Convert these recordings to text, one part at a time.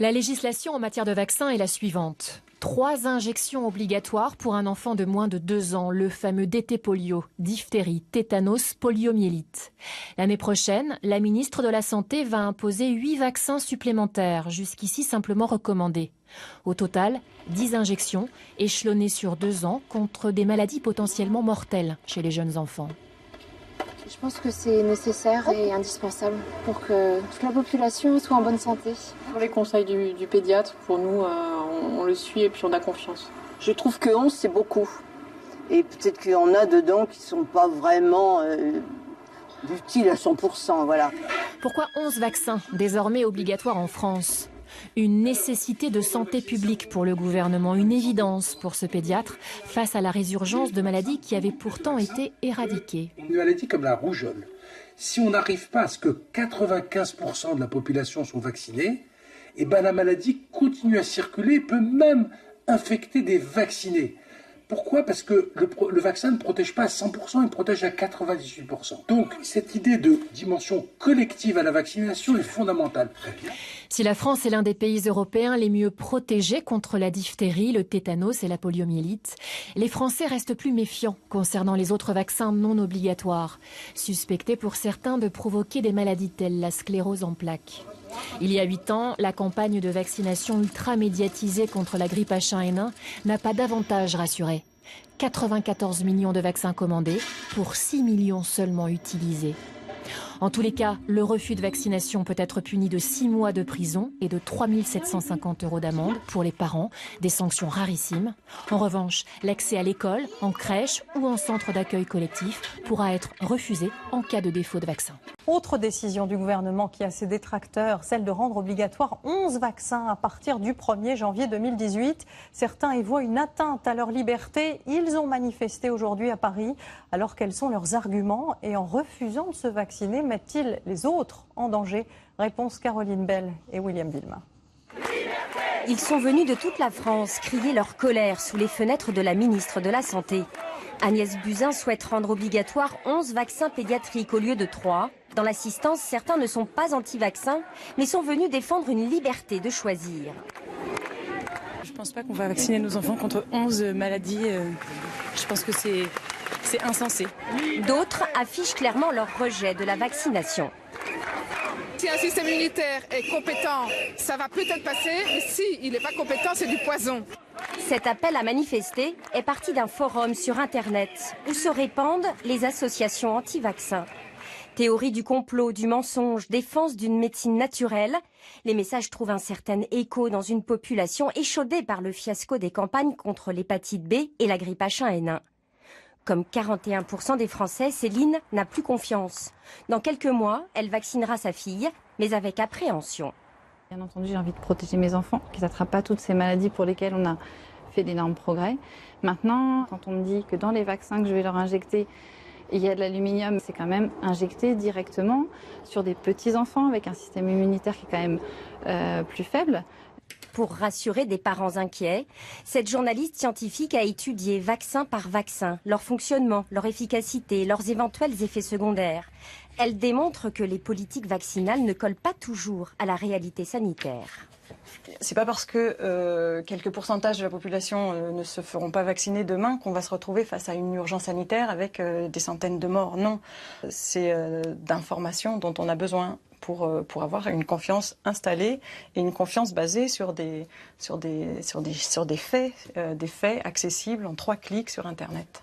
La législation en matière de vaccins est la suivante. 3 injections obligatoires pour un enfant de moins de 2 ans, le fameux DT polio, diphtérie, tétanos, poliomyélite. L'année prochaine, la ministre de la Santé va imposer 8 vaccins supplémentaires, jusqu'ici simplement recommandés. Au total, 10 injections, échelonnées sur 2 ans, contre des maladies potentiellement mortelles chez les jeunes enfants. Je pense que c'est nécessaire et indispensable pour que toute la population soit en bonne santé. Pour les conseils du pédiatre, pour nous, on le suit et puis on a confiance. Je trouve que 11, c'est beaucoup. Et peut-être qu'il y en a dedans qui ne sont pas vraiment utiles à 100%. Voilà. Pourquoi 11 vaccins, désormais obligatoires en France ? Une nécessité de santé publique pour le gouvernement, une évidence pour ce pédiatre face à la résurgence de maladies qui avaient pourtant été éradiquées. Une maladie comme la rougeole, si on n'arrive pas à ce que 95% de la population soit vaccinée, eh ben la maladie continue à circuler et peut même infecter des vaccinés. Pourquoi ? Parce que le vaccin ne protège pas à 100%, il protège à 98%. Donc cette idée de dimension collective à la vaccination est fondamentale. Si la France est l'un des pays européens les mieux protégés contre la diphtérie, le tétanos et la poliomyélite, les Français restent plus méfiants concernant les autres vaccins non obligatoires, suspectés pour certains de provoquer des maladies telles la sclérose en plaques. Il y a 8 ans, la campagne de vaccination ultra médiatisée contre la grippe H1N1 n'a pas davantage rassuré. 94 millions de vaccins commandés pour 6 millions seulement utilisés. En tous les cas, le refus de vaccination peut être puni de 6 mois de prison et de 3 750 € d'amende pour les parents, des sanctions rarissimes. En revanche, l'accès à l'école, en crèche ou en centre d'accueil collectif pourra être refusé en cas de défaut de vaccin. Autre décision du gouvernement qui a ses détracteurs, celle de rendre obligatoire 11 vaccins à partir du 1er janvier 2018. Certains y voient une atteinte à leur liberté. Ils ont manifesté aujourd'hui à Paris. Alors quels sont leurs arguments et en refusant de se vacciner, mettent-ils les autres en danger? Réponse Caroline Bell et William Vilma. Ils sont venus de toute la France crier leur colère sous les fenêtres de la ministre de la Santé. Agnès Buzyn souhaite rendre obligatoire 11 vaccins pédiatriques au lieu de 3. Dans l'assistance, certains ne sont pas anti-vaccins, mais sont venus défendre une liberté de choisir. Je ne pense pas qu'on va vacciner nos enfants contre 11 maladies. Je pense que c'est insensé. D'autres affichent clairement leur rejet de la vaccination. Si un système immunitaire est compétent, ça va peut-être passer, mais s'il n'est pas compétent, c'est du poison. Cet appel à manifester est parti d'un forum sur Internet où se répandent les associations anti-vaccins. Théorie du complot, du mensonge, défense d'une médecine naturelle. Les messages trouvent un certain écho dans une population échaudée par le fiasco des campagnes contre l'hépatite B et la grippe H1N1. Comme 41% des Français, Céline n'a plus confiance. Dans quelques mois, elle vaccinera sa fille, mais avec appréhension. Bien entendu, j'ai envie de protéger mes enfants, qu'ils n'attrapent pas toutes ces maladies pour lesquelles on a fait d'énormes progrès. Maintenant, quand on me dit que dans les vaccins que je vais leur injecter, il y a de l'aluminium, c'est quand même injecté directement sur des petits enfants avec un système immunitaire qui est quand même plus faible. Pour rassurer des parents inquiets, cette journaliste scientifique a étudié vaccin par vaccin, leur fonctionnement, leur efficacité, leurs éventuels effets secondaires. Elle démontre que les politiques vaccinales ne collent pas toujours à la réalité sanitaire. C'est pas parce que quelques pourcentages de la population ne se feront pas vacciner demain qu'on va se retrouver face à une urgence sanitaire avec des centaines de morts. Non, c'est d'informations dont on a besoin pour avoir une confiance installée et une confiance basée sur des faits accessibles en 3 clics sur Internet.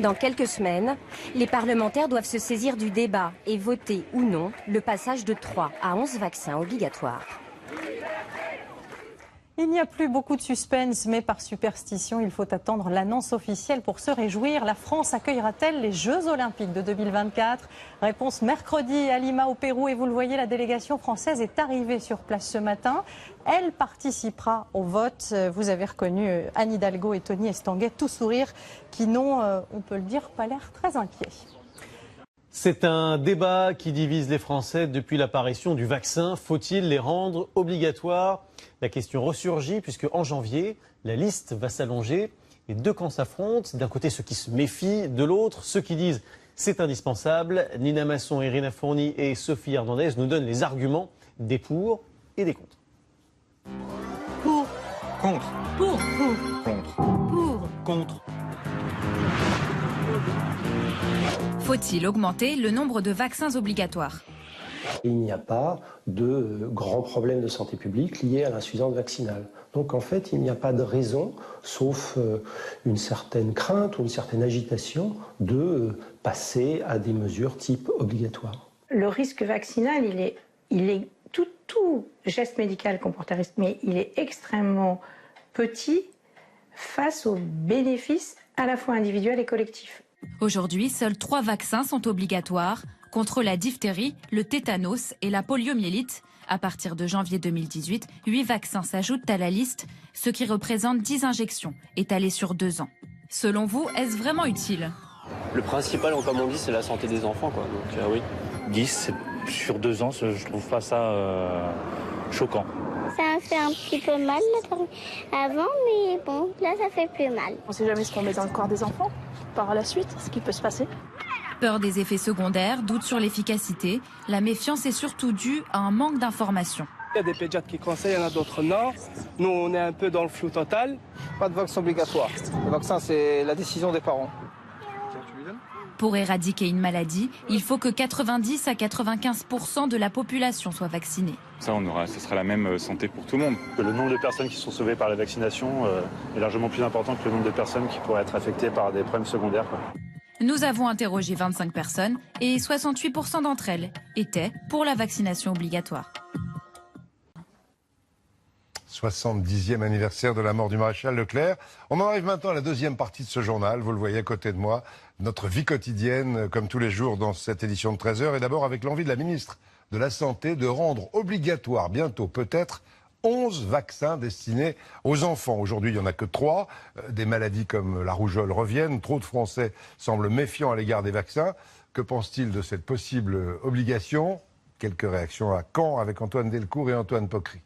Dans quelques semaines, les parlementaires doivent se saisir du débat et voter ou non le passage de 3 à 11 vaccins obligatoires. Il n'y a plus beaucoup de suspense, mais par superstition, il faut attendre l'annonce officielle pour se réjouir. La France accueillera-t-elle les Jeux Olympiques de 2024 ? Réponse mercredi à Lima au Pérou. Et vous le voyez, la délégation française est arrivée sur place ce matin. Elle participera au vote. Vous avez reconnu Anne Hidalgo et Tony Estanguet, tout sourire, qui n'ont, on peut le dire, pas l'air très inquiets. C'est un débat qui divise les Français depuis l'apparition du vaccin. Faut-il les rendre obligatoires ? La question ressurgit puisque en janvier, la liste va s'allonger. Les 2 camps s'affrontent. D'un côté, ceux qui se méfient, de l'autre, ceux qui disent c'est indispensable. Nina Masson, Irina Fourny et Sophie Hernandez nous donnent les arguments des pour et des contre. Pour. Contre. Pour. Contre. Pour. Contre. Faut-il augmenter le nombre de vaccins obligatoires ? Il n'y a pas de grands problèmes de santé publique liés à l'insuffisance vaccinale. Donc en fait, il n'y a pas de raison, sauf une certaine crainte ou une certaine agitation, de passer à des mesures type obligatoire. Le risque vaccinal, il est tout geste médical comporte un risque, mais il est extrêmement petit face aux bénéfices à la fois individuels et collectifs. Aujourd'hui, seuls 3 vaccins sont obligatoires contre la diphtérie, le tétanos et la poliomyélite. À partir de janvier 2018, 8 vaccins s'ajoutent à la liste, ce qui représente 10 injections étalées sur 2 ans. Selon vous, est-ce vraiment utile ? Le principal, comme on dit, c'est la santé des enfants, quoi. Donc oui. 10 sur 2 ans, je trouve pas ça choquant. Ça me fait un petit peu mal avant, mais bon, là ça fait plus mal. On ne sait jamais ce qu'on met dans le corps des enfants par la suite, ce qui peut se passer. Peur des effets secondaires, doute sur l'efficacité, la méfiance est surtout due à un manque d'informations. Il y a des pédiatres qui conseillent, il y en a d'autres non. Nous, on est un peu dans le flou total. Pas de vaccin obligatoire. Le vaccin, c'est la décision des parents. Pour éradiquer une maladie, il faut que 90 à 95% de la population soit vaccinée. Ça, ce sera la même santé pour tout le monde. Le nombre de personnes qui sont sauvées par la vaccination est largement plus important que le nombre de personnes qui pourraient être affectées par des problèmes secondaires. Nous avons interrogé 25 personnes et 68% d'entre elles étaient pour la vaccination obligatoire. 70e anniversaire de la mort du maréchal Leclerc. On en arrive maintenant à la deuxième partie de ce journal. Vous le voyez à côté de moi, notre vie quotidienne, comme tous les jours dans cette édition de 13h. Et d'abord avec l'envie de la ministre de la Santé de rendre obligatoire bientôt peut-être 11 vaccins destinés aux enfants. Aujourd'hui, il n'y en a que 3. Des maladies comme la rougeole reviennent. Trop de Français semblent méfiants à l'égard des vaccins. Que pense-t-il de cette possible obligation? Quelques réactions à Caen avec Antoine Delcourt et Antoine Pocry.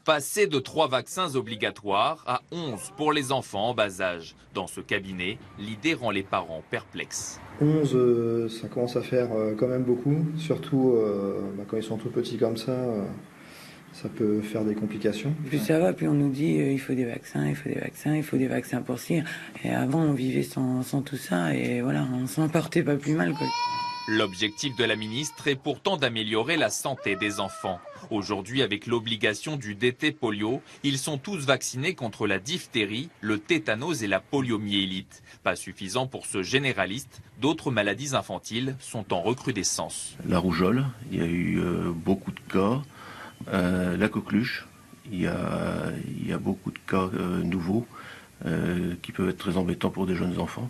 Passer de 3 vaccins obligatoires à 11 pour les enfants en bas âge. Dans ce cabinet, l'idée rend les parents perplexes. 11, ça commence à faire quand même beaucoup, surtout quand ils sont tout petits comme ça. Ça peut faire des complications. Plus ça va, plus on nous dit il faut des vaccins, il faut des vaccins, il faut des vaccins pour ci. Et avant, on vivait sans tout ça et voilà, on s'en portait pas plus mal, quoi. L'objectif de la ministre est pourtant d'améliorer la santé des enfants. Aujourd'hui, avec l'obligation du DT polio, ils sont tous vaccinés contre la diphtérie, le tétanos et la poliomyélite. Pas suffisant pour ce généraliste, d'autres maladies infantiles sont en recrudescence. La rougeole, il y a eu beaucoup de cas. La coqueluche, il y a beaucoup de cas nouveaux qui peuvent être très embêtants pour des jeunes enfants.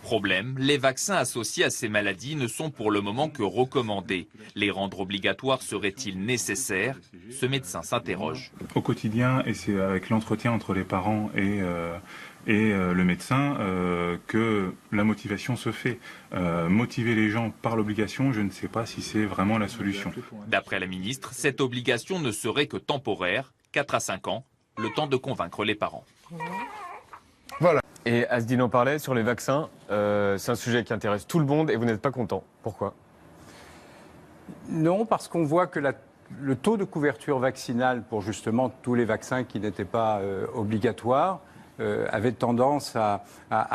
Problème, les vaccins associés à ces maladies ne sont pour le moment que recommandés. Les rendre obligatoires serait-il nécessaire? Ce médecin s'interroge. Au quotidien, et c'est avec l'entretien entre les parents et le médecin que la motivation se fait. Motiver les gens par l'obligation, je ne sais pas si c'est vraiment la solution. D'après la ministre, cette obligation ne serait que temporaire, 4 à 5 ans, le temps de convaincre les parents. Voilà. Et Asdine en parlait sur les vaccins, c'est un sujet qui intéresse tout le monde et vous n'êtes pas content. Pourquoi? Non, parce qu'on voit que le taux de couverture vaccinale pour justement tous les vaccins qui n'étaient pas obligatoires avait tendance à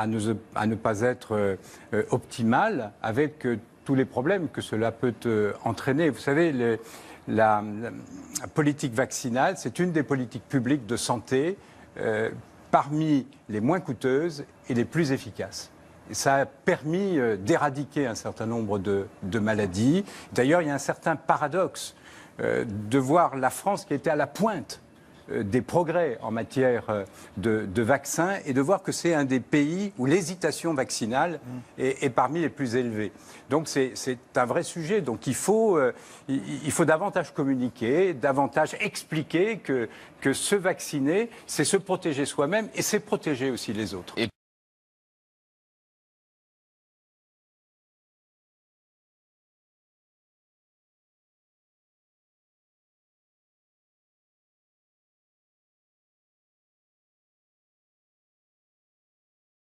ne pas être optimal avec tous les problèmes que cela peut entraîner. Vous savez, la politique vaccinale, c'est une des politiques publiques de santé parmi les moins coûteuses et les plus efficaces. Et ça a permis d'éradiquer un certain nombre de maladies. D'ailleurs, il y a un certain paradoxe de voir la France qui était à la pointe des progrès en matière de vaccins et de voir que c'est un des pays où l'hésitation vaccinale est parmi les plus élevées. Donc c'est un vrai sujet. Donc il faut davantage communiquer, davantage expliquer que se vacciner, c'est se protéger soi-même et c'est protéger aussi les autres.